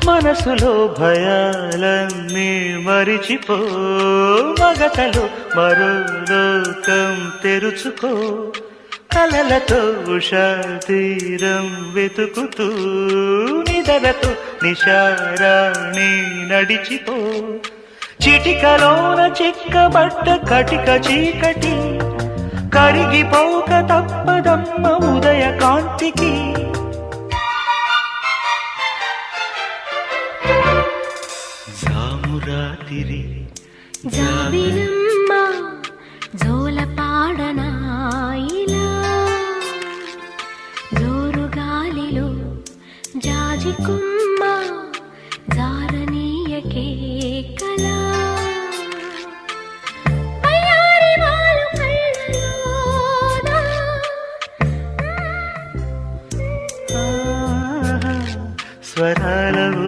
మనసులో భయాలన్నీ మరిచిపో, మగతలో మరో లోకం తెరుచుకో, కలలతో ఉషా తీరం వెతుకుతూ నిదలతో నిశారాణి నడిచిపో. చిటికలోన చిక్కబట్ట కటిక చీకటి కరిగిపోక తప్పదమ్మ ఉదయ కాంతికి. జామురాతిరి జాబిలం